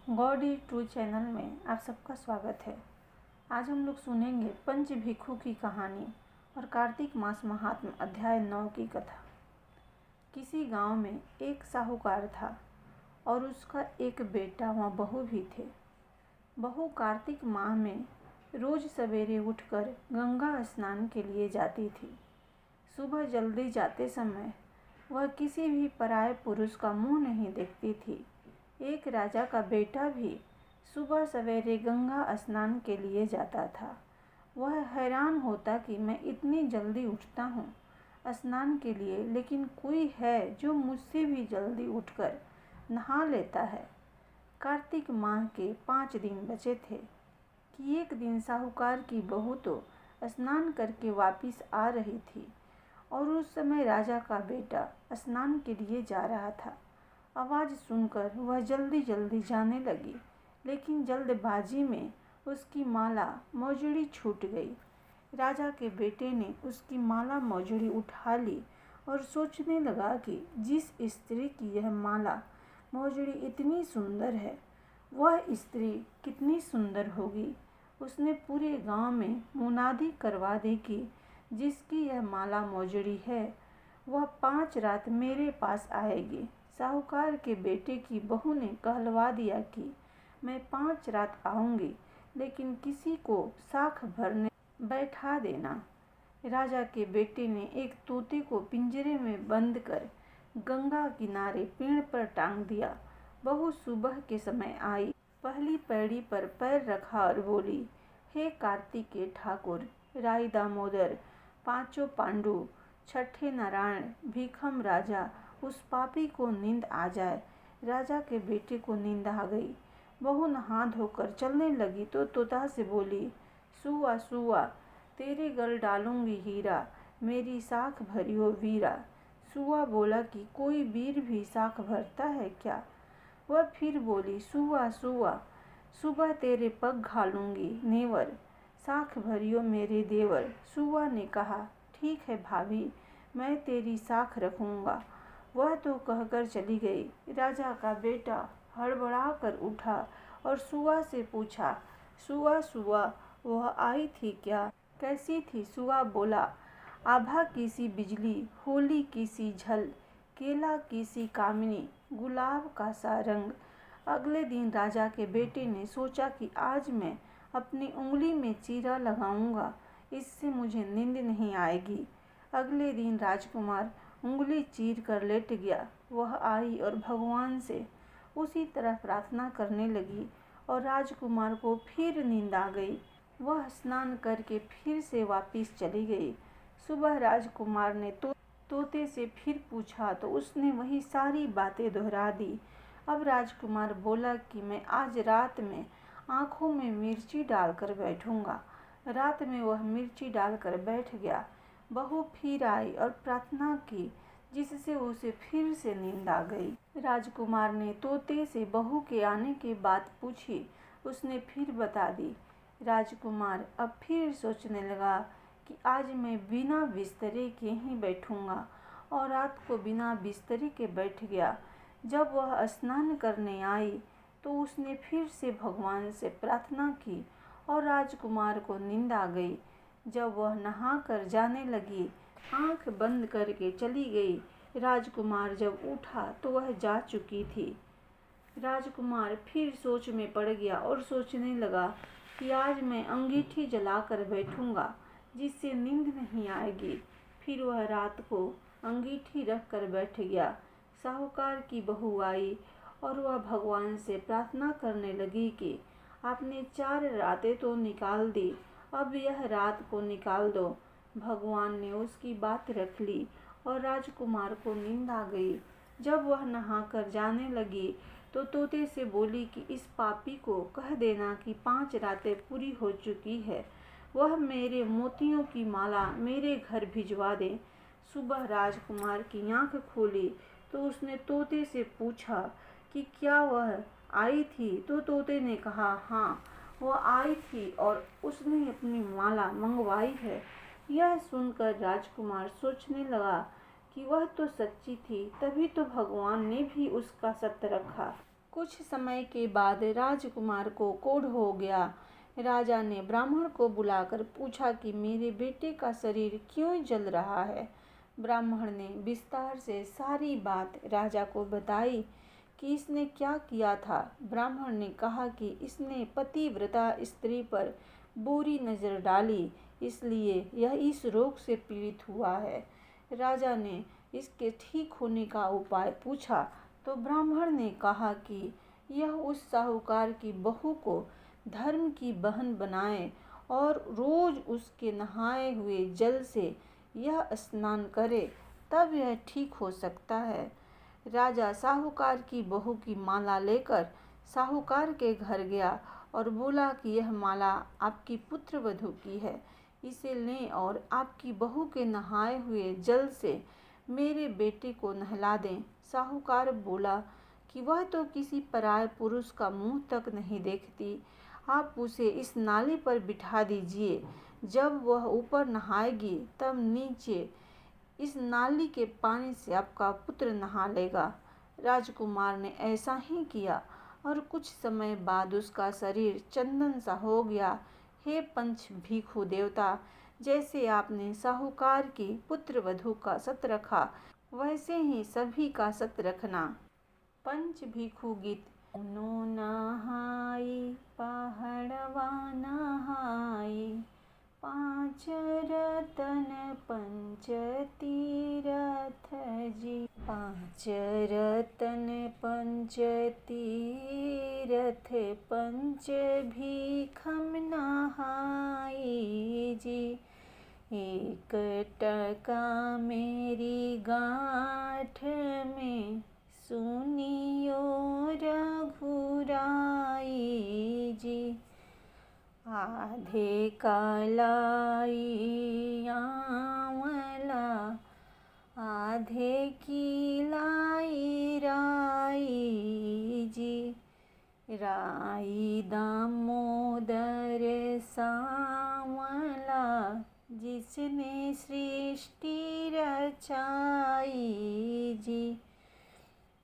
Gaudy true channel में आप सबका स्वागत है। आज हम लोग सुनेंगे पंच भिक्षु की कहानी और कार्तिक मास महात्म्य अध्याय 9 की कथा। किसी गांव में एक साहूकार था और उसका एक बेटा व बहू भी थे। बहू कार्तिक माह में रोज सवेरे उठकर गंगा स्नान के लिए जाती थी। सुबह जल्दी जाते समय वह किसी भी पराये पुरुष का मुंह नहीं देखती थी। एक राजा का बेटा भी सुबह सवेरे गंगा स्नान के लिए जाता था। वह हैरान होता कि मैं इतनी जल्दी उठता हूँ स्नान के लिए, लेकिन कोई है जो मुझसे भी जल्दी उठकर नहा लेता है। कार्तिक माह के 5 दिन बचे थे कि एक दिन साहूकार की बहू तो स्नान करके वापिस आ रही थी और उस समय राजा का बेटा स्नान के लिए जा रहा था। आवाज़ सुनकर वह जल्दी जल्दी जाने लगी, लेकिन जल्दबाजी में उसकी माला मौजड़ी छूट गई। राजा के बेटे ने उसकी माला मौजड़ी उठा ली और सोचने लगा कि जिस स्त्री की यह माला मौजड़ी इतनी सुंदर है, वह स्त्री कितनी सुंदर होगी। उसने पूरे गांव में मुनादी करवा दी कि जिसकी यह माला मौजड़ी है, वह 5 रात मेरे पास आएगी। साहूकार के बेटे की बहू ने कहलवा दिया कि मैं 5 रात आऊँगी, लेकिन किसी को साख भरने बैठा देना। राजा के बेटे ने एक तोते को पिंजरे में बंद कर गंगा किनारे पेड़ पर टांग दिया। बहू सुबह के समय आई, पहली पैड़ी पर पैर रखा और बोली, हे कार्तिकेय ठाकुर, राई दामोदर, पांचों पांडु, छठे नारायण, भीखम राजा, उस पापी को नींद आ जाए। राजा के बेटे को नींद आ गई। बहू नहा धोकर चलने लगी तो तोता से बोली, सुआ सुआ, तेरे गल डालूंगी हीरा, मेरी साख भरियो वीरा। सुआ बोला कि कोई वीर भी साख भरता है क्या? वह फिर बोली, सुआ सुआ, सुबह तेरे पग घालूंगी नेवर, साख भरियो मेरे देवर। सुआ ने कहा, ठीक है भाभी, मैं तेरी साख रखूंगा। वह तो कहकर चली गई। राजा का बेटा हड़बड़ा कर उठा और सुआ से पूछा, सुआ सुआ, वह आई थी क्या? कैसी थी? सुआ बोला, आभा की सी बिजली, होली की सी झल, केला की सी कामिनी, गुलाब का सा रंग। अगले दिन राजा के बेटे ने सोचा कि आज मैं अपनी उंगली में चीरा लगाऊंगा, इससे मुझे नींद नहीं आएगी। अगले दिन राजकुमार उंगली चीर कर लेट गया। वह आई और भगवान से उसी तरह प्रार्थना करने लगी और राजकुमार को फिर नींद आ गई। वह स्नान करके फिर से वापिस चली गई। सुबह राजकुमार ने तोते से फिर पूछा तो उसने वही सारी बातें दोहरा दी। अब राजकुमार बोला कि मैं आज रात में आँखों में मिर्ची डालकर बैठूंगा। रात में वह मिर्ची डालकर बैठ गया। बहू फिर आई और प्रार्थना की, जिससे उसे फिर से नींद आ गई। राजकुमार ने तोते से बहू के आने की बात पूछी, उसने फिर बता दी। राजकुमार अब फिर सोचने लगा कि आज मैं बिना बिस्तरे के ही बैठूंगा और रात को बिना बिस्तरे के बैठ गया। जब वह स्नान करने आई तो उसने फिर से भगवान से प्रार्थना की और राजकुमार को नींद आ गई। जब वह नहाकर जाने लगी, आंख बंद करके चली गई। राजकुमार जब उठा तो वह जा चुकी थी। राजकुमार फिर सोच में पड़ गया और सोचने लगा कि आज मैं अंगीठी जलाकर बैठूंगा, जिससे नींद नहीं आएगी। फिर वह रात को अंगीठी रख कर बैठ गया। साहूकार की बहू आई और वह भगवान से प्रार्थना करने लगी कि आपने 4 रातें तो निकाल दी, अब यह रात को निकाल दो। भगवान ने उसकी बात रख ली और राजकुमार को नींद आ गई। जब वह नहाकर जाने लगी तो तोते से बोली कि इस पापी को कह देना कि 5 रातें पूरी हो चुकी है, वह मेरे मोतियों की माला मेरे घर भिजवा दे। सुबह राजकुमार की आँख खोली तो उसने तोते से पूछा कि क्या वह आई थी? तो तोते ने कहा, हाँ, वह आई थी और उसने अपनी माला मंगवाई है। यह सुनकर राजकुमार सोचने लगा कि वह तो सच्ची थी, तभी तो भगवान ने भी उसका सत्य रखा। कुछ समय के बाद राजकुमार को कोढ़ हो गया। राजा ने ब्राह्मण को बुलाकर पूछा कि मेरे बेटे का शरीर क्यों जल रहा है। ब्राह्मण ने विस्तार से सारी बात राजा को बताई कि इसने क्या किया था। ब्राह्मण ने कहा कि इसने पतिव्रता स्त्री पर बुरी नज़र डाली, इसलिए यह इस रोग से पीड़ित हुआ है। राजा ने इसके ठीक होने का उपाय पूछा तो ब्राह्मण ने कहा कि यह उस साहूकार की बहू को धर्म की बहन बनाए और रोज उसके नहाए हुए जल से यह स्नान करे, तब यह ठीक हो सकता है। राजा साहूकार की बहू की माला लेकर साहूकार के घर गया और बोला कि यह माला आपकी पुत्रवधू की है, इसे लें और आपकी बहू के नहाए हुए जल से मेरे बेटे को नहला दें। साहूकार बोला कि वह तो किसी पराये पुरुष का मुंह तक नहीं देखती, आप उसे इस नाली पर बिठा दीजिए। जब वह ऊपर नहाएगी तब नीचे इस नाली के पानी से आपका पुत्र नहा लेगा। राजकुमार ने ऐसा ही किया और कुछ समय बाद उसका शरीर चंदन सा हो गया। हे पंच भिक्षु देवता, जैसे आपने साहूकार की पुत्रवधू का सत रखा, वैसे ही सभी का सत रखना। पंच भिक्षु गीत। नो नहाई पहाड़वा नहाई, पांच रतन पंच तीरथ जी। पांच रतन पंच तीरथ, पंच भीखम नहाई जी। एक टका मेरी गांठ में, सुनियो रघुराई जी। आधे कालाई आंवला, आधे की लाई राई जी। राई दामोदर सांवला, जिसने सृष्टि रचाई जी।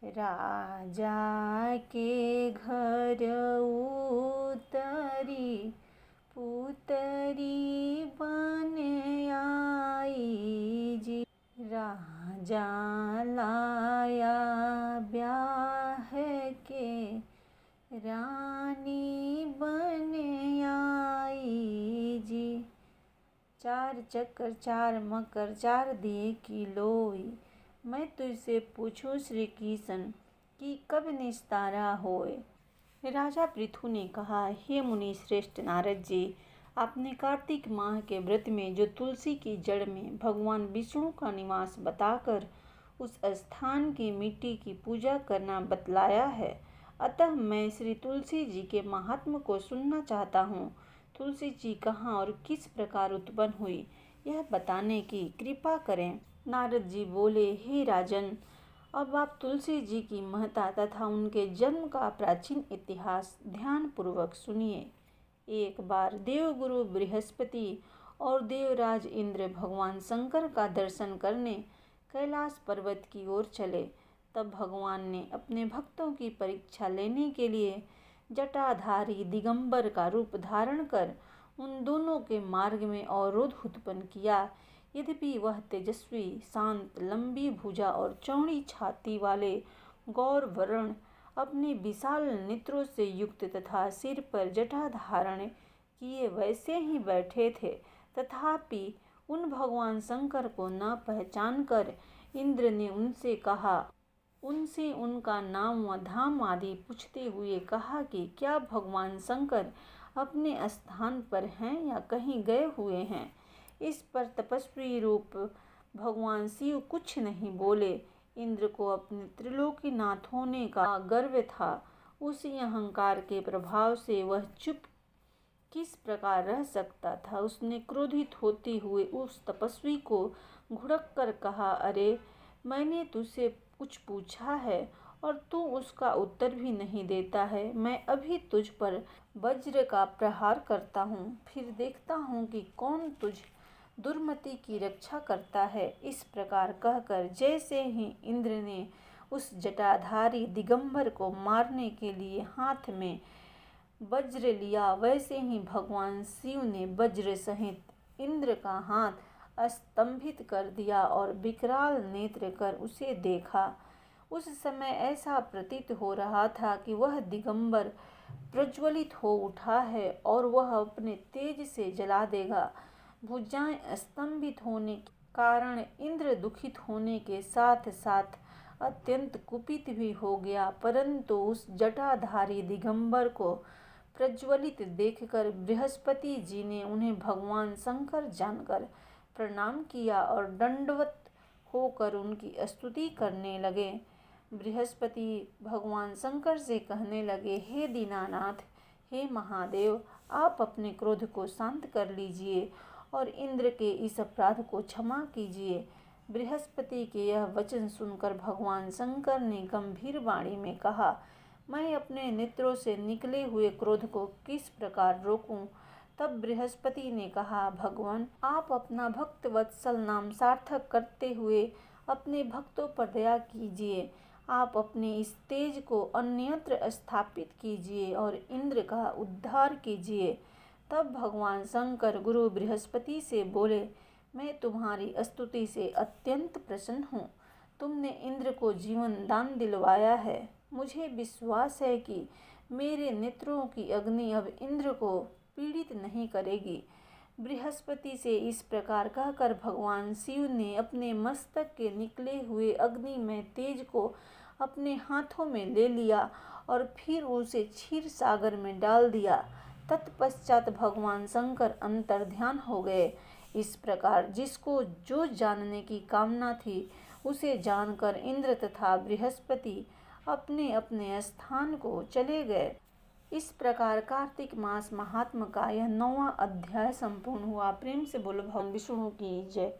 राजा के घर उतरी, पुतरी बन आई जी। राजा लाया ब्याह के, रानी बन आई जी। चार चक्कर चार मकर, चार दिए की लोई, मैं तुझसे पूछूं श्री किशन कि कब निस्तारा होए। राजा पृथु ने कहा, हे मुनि श्रेष्ठ नारद जी, आपने कार्तिक माह के व्रत में जो तुलसी की जड़ में भगवान विष्णु का निवास बताकर उस स्थान की मिट्टी की पूजा करना बतलाया है, अतः मैं श्री तुलसी जी के महात्म्य को सुनना चाहता हूँ। तुलसी जी कहाँ और किस प्रकार उत्पन्न हुई, यह बताने की कृपा करें। नारद जी बोले, हे राजन, अब आप तुलसी जी की महत्ता तथा उनके जन्म का प्राचीन इतिहास ध्यान पूर्वक सुनिए। एक बार देवगुरु बृहस्पति और देवराज इंद्र भगवान शंकर का दर्शन करने कैलाश पर्वत की ओर चले। तब भगवान ने अपने भक्तों की परीक्षा लेने के लिए जटाधारी दिगंबर का रूप धारण कर उन दोनों के मार्ग में अवरोध उत्पन्न किया। यद्यपि वह तेजस्वी, शांत, लंबी भुजा और चौड़ी छाती वाले गौर वर्ण, अपने विशाल नेत्रों से युक्त तथा सिर पर जटा धारण किए वैसे ही बैठे थे, तथापि उन भगवान शंकर को न पहचान कर इंद्र ने उनसे उनका नाम व धाम आदि पूछते हुए कहा कि क्या भगवान शंकर अपने स्थान पर हैं या कहीं गए हुए हैं। इस पर तपस्वी रूप भगवान शिव कुछ नहीं बोले। इंद्र को अपने त्रिलोकीनाथ होने का गर्व था। उसी अहंकार के प्रभाव से वह चुप किस प्रकार रह सकता था। उसने क्रोधित होते हुए उस तपस्वी को घुड़क कर कहा, अरे, मैंने तुझसे कुछ पूछा है और तू उसका उत्तर भी नहीं देता है। मैं अभी तुझ पर वज्र का प्रहार करता हूँ, फिर देखता हूँ कि कौन तुझ दुर्मति की रक्षा करता है। इस प्रकार कहकर जैसे ही इंद्र ने उस जटाधारी दिगंबर को मारने के लिए हाथ में वज्र लिया, वैसे ही भगवान शिव ने वज्र सहित इंद्र का हाथ स्तंभित कर दिया और विकराल नेत्र कर उसे देखा। उस समय ऐसा प्रतीत हो रहा था कि वह दिगंबर प्रज्वलित हो उठा है और वह अपने तेज से जला देगा। भुजाएं स्तंभित होने के कारण इंद्र दुखित होने के साथ साथ अत्यंत कुपित भी हो गया, परंतु उस जटाधारी दिगंबर को प्रज्वलित देखकर बृहस्पति जी ने उन्हें भगवान शंकर जानकर प्रणाम किया और दंडवत होकर उनकी स्तुति करने लगे। बृहस्पति भगवान शंकर से कहने लगे, हे दीनानाथ, हे महादेव, आप अपने क्रोध को शांत कर लीजिए और इंद्र के इस अपराध को क्षमा कीजिए। बृहस्पति के यह वचन सुनकर भगवान शंकर ने गंभीर वाणी में कहा, मैं अपने नेत्रों से निकले हुए क्रोध को किस प्रकार रोकूं? तब बृहस्पति ने कहा, भगवान, आप अपना भक्त वत्सल नाम सार्थक करते हुए अपने भक्तों पर दया कीजिए। आप अपने इस तेज को अन्यत्र स्थापित कीजिए और इंद्र का उद्धार कीजिए। तब भगवान शंकर गुरु बृहस्पति से बोले, मैं तुम्हारी स्तुति से अत्यंत प्रसन्न हूँ। तुमने इंद्र को जीवन दान दिलवाया है। मुझे विश्वास है कि मेरे नेत्रों की अग्नि अब इंद्र को पीड़ित नहीं करेगी। बृहस्पति से इस प्रकार कहकर भगवान शिव ने अपने मस्तक के निकले हुए अग्नि में तेज को अपने हाथों में ले लिया और फिर उसे क्षीर सागर में डाल दिया। तत्पश्चात भगवान शंकर अंतर्ध्यान हो गए। इस प्रकार जिसको जो जानने की कामना थी उसे जानकर इंद्र तथा बृहस्पति अपने अपने स्थान को चले गए। इस प्रकार कार्तिक मास महात्म का यह 9वां अध्याय संपूर्ण हुआ। प्रेम से बोलो भगवान विष्णु की जय।